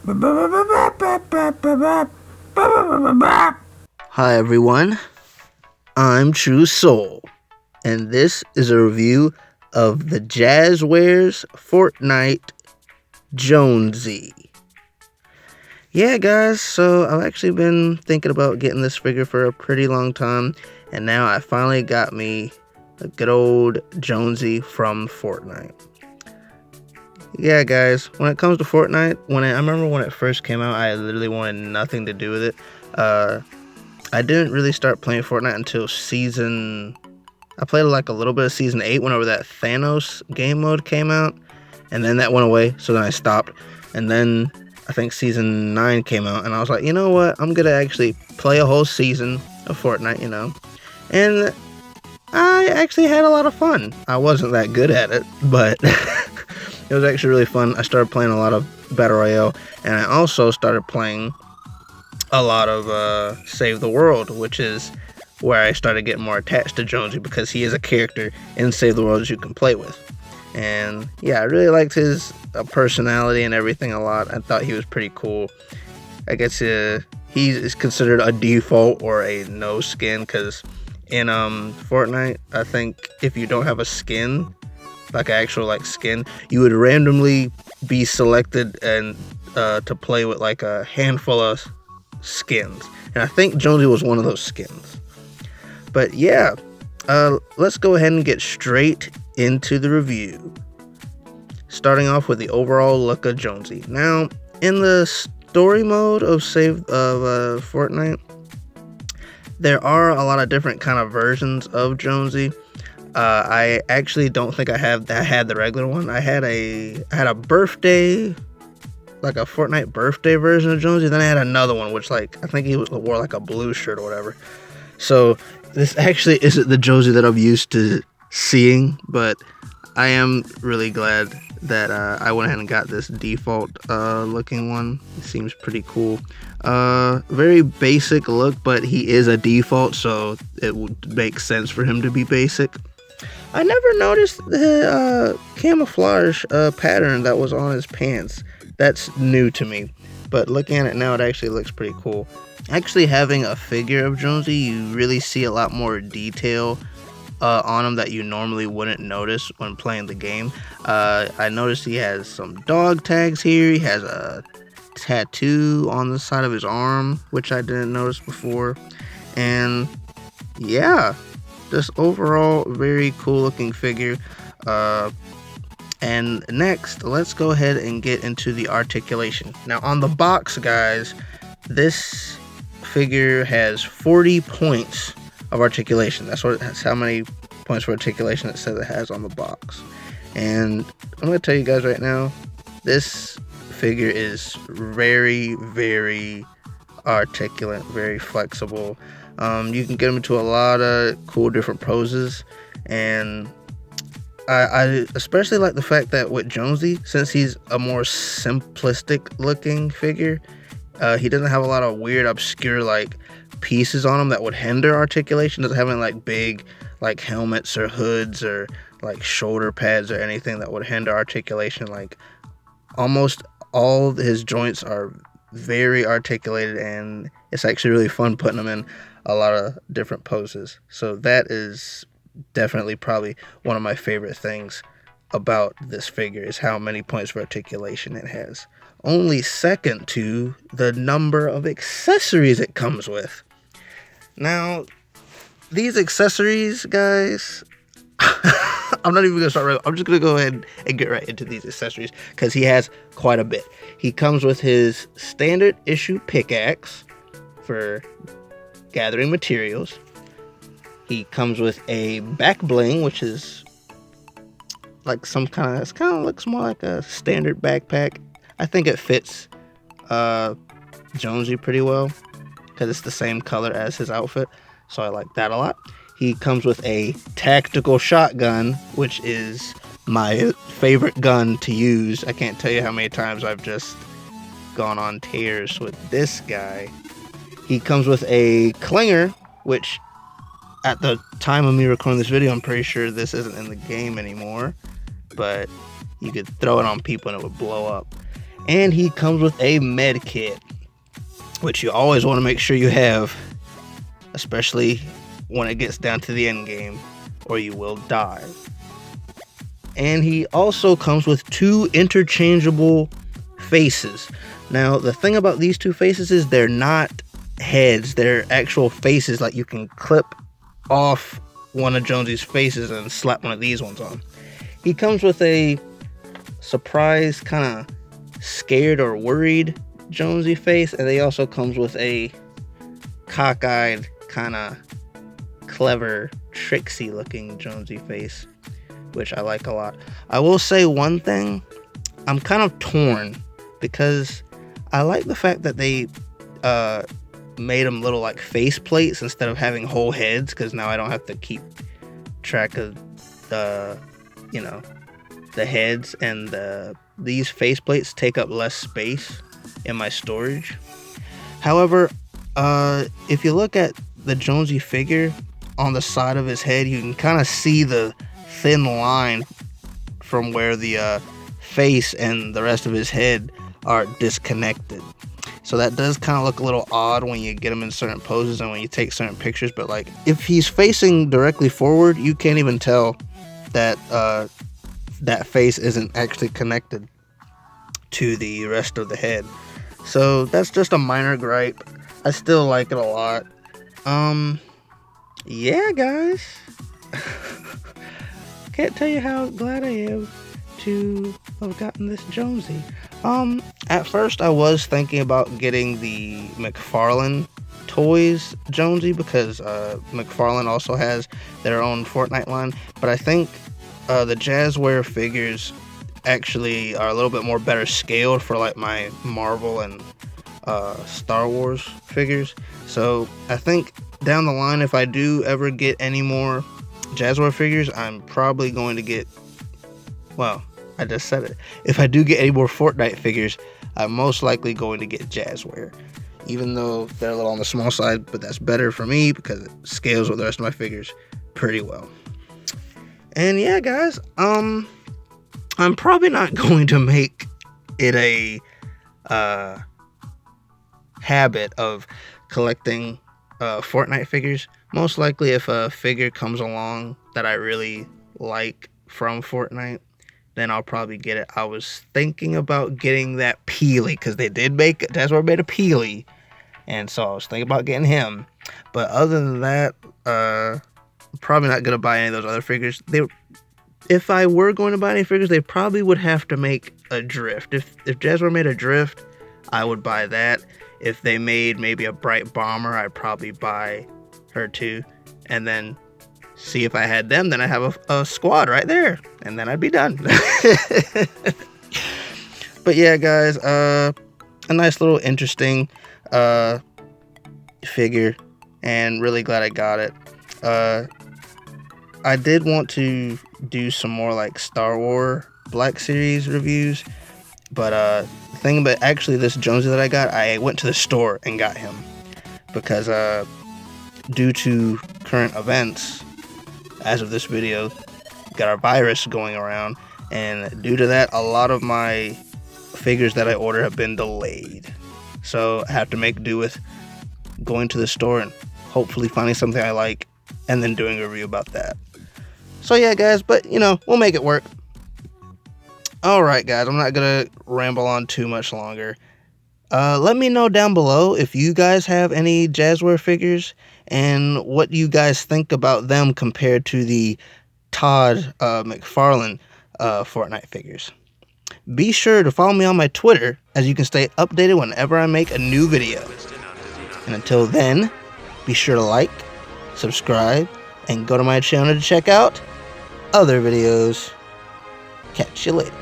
Hi everyone, I'm True Soul, and this is a review of the Jazware's Fortnite Jonesy. Yeah guys, so I've actually been thinking about getting this figure for a pretty long time, and now I finally got me a good old Jonesy from Fortnite. Yeah guys, when it comes to Fortnite, I remember when it first came out, I literally wanted nothing to do with it. I didn't really start playing Fortnite until I played like a little bit of season 8 whenever that Thanos game mode came out, and then that went away, so then I stopped. And then I think season 9 came out, and I was like, you know what, I'm gonna actually play a whole season of Fortnite, and I actually had a lot of fun. I wasn't that good at it, but it was actually really fun. I started playing a lot of Battle Royale, and I also started playing a lot of Save the World, which is where I started getting more attached to Jonesy because he is a character in Save the World that you can play with. And yeah, I really liked his personality and everything a lot. I thought he was pretty cool. I guess he is considered a default or a no skin because in Fortnite, I think if you don't have a skin, like an actual skin, you would randomly be selected and to play with like a handful of skins, and I think Jonesy was one of those skins. But yeah, let's go ahead and get straight into the review, starting off with the overall look of Jonesy. Now, in the story mode of Fortnite, there are a lot of different kind of versions of Jonesy. I actually don't think I had the regular one. I had a birthday, like a Fortnite birthday version of Jonesy. Then I had another one, which I think he wore like a blue shirt or whatever. So this actually isn't the Jonesy that I'm used to seeing, but I am really glad that I went ahead and got this default looking one. It seems pretty cool. Very basic look, but he is a default, so it would make sense for him to be basic. I never noticed the camouflage pattern that was on his pants. That's new to me, but looking at it now, it actually looks pretty cool. Actually, having a figure of Jonesy, you really see a lot more detail on him that you normally wouldn't notice when playing the game. I noticed he has some dog tags here. He has a tattoo on the side of his arm, which I didn't notice before. And yeah, just overall very cool looking figure. And next, let's go ahead and get into the articulation. Now on the box, guys, this figure has 40 points of articulation. That's how many points for articulation it says it has on the box. And I'm going to tell you guys right now, this figure is very, very articulate, very flexible. You can get him into a lot of cool different poses, and I especially like the fact that with Jonesy, since he's a more simplistic looking figure, he doesn't have a lot of weird, obscure pieces on him that would hinder articulation. Doesn't have any big helmets or hoods or shoulder pads or anything that would hinder articulation. Almost all of his joints are very articulated, and it's actually really fun putting them in a lot of different poses. So that is definitely probably one of my favorite things about this figure, is how many points for articulation it has. Only second to the number of accessories it comes with. Now, these accessories, guys, I'm not even gonna start right. I'm just gonna go ahead and get right into these accessories because he has quite a bit. He comes with his standard issue pickaxe for gathering materials. He comes with a back bling, which is it kind of looks more like a standard backpack. I think it fits Jonesy pretty well because it's the same color as his outfit, so I like that a lot. He comes with a tactical shotgun, which is my favorite gun to use. I can't tell you how many times I've just gone on tears with this guy. He comes with a clinger, which at the time of me recording this video, I'm pretty sure this isn't in the game anymore, but you could throw it on people and it would blow up. And he comes with a med kit, which you always want to make sure you have, especially when it gets down to the end game, or you will die. And he also comes with 2 interchangeable faces. Now, the thing about these 2 faces is they're not heads, they're actual faces. Like, you can clip off one of Jonesy's faces and slap one of these ones on. He comes with a surprised, kind of scared or worried Jonesy face, and he also comes with a cockeyed, kind of clever, tricksy looking Jonesy face, which I like a lot. I will say one thing, I'm kind of torn, because I like the fact that they made them little like face plates instead of having whole heads, because now I don't have to keep track of the, the heads, and these face plates take up less space in my storage. However, if you look at the Jonesy figure, on the side of his head, you can kind of see the thin line from where the face and the rest of his head are disconnected. So that does kind of look a little odd when you get him in certain poses and when you take certain pictures. But like, if he's facing directly forward, you can't even tell that that face isn't actually connected to the rest of the head. So that's just a minor gripe. I still like it a lot. Yeah, guys. Can't tell you how glad I am to have gotten this Jonesy. At first I was thinking about getting the McFarlane Toys Jonesy, because McFarlane also has their own Fortnite line, but I think the Jazware figures actually are a little bit more better scaled for like my Marvel and Star Wars figures. So I think down the line, if I do ever get any more Jazware figures, I'm probably going to get, well, I just said it, if I do get any more Fortnite figures, I'm most likely going to get Jazware, even though they're a little on the small side, but that's better for me because it scales with the rest of my figures pretty well. And yeah, guys, I'm probably not going to make it a habit of collecting Fortnite figures. Most likely, if a figure comes along that I really like from Fortnite, then I'll probably get it. I was thinking about getting that Peely, because they did make, that's where I made a Peely, and so I was thinking about getting him. But other than that, I'm probably not gonna buy any of those other figures. If I were going to buy any figures, they probably would have to make a Drift. If Jazware made a Drift, I would buy that. If they made maybe a Bright Bomber, I'd probably buy her too. And then see if I had them, then I have a squad right there, and then I'd be done. But yeah, guys, a nice little interesting figure, and really glad I got it. I did want to do some more like Star Wars Black Series reviews, but the thing about actually this Jonesy that I got, I went to the store and got him because due to current events, as of this video, got our virus going around, and due to that, a lot of my figures that I ordered have been delayed. So I have to make do with going to the store and hopefully finding something I like and then doing a review about that. So yeah, guys, but we'll make it work. Alright, guys, I'm not gonna ramble on too much longer. Let me know down below if you guys have any Jazware figures and what you guys think about them compared to the Todd McFarlane Fortnite figures. Be sure to follow me on my Twitter, as you can stay updated whenever I make a new video. And until then, be sure to like, subscribe, and go to my channel to check out other videos. Catch you later.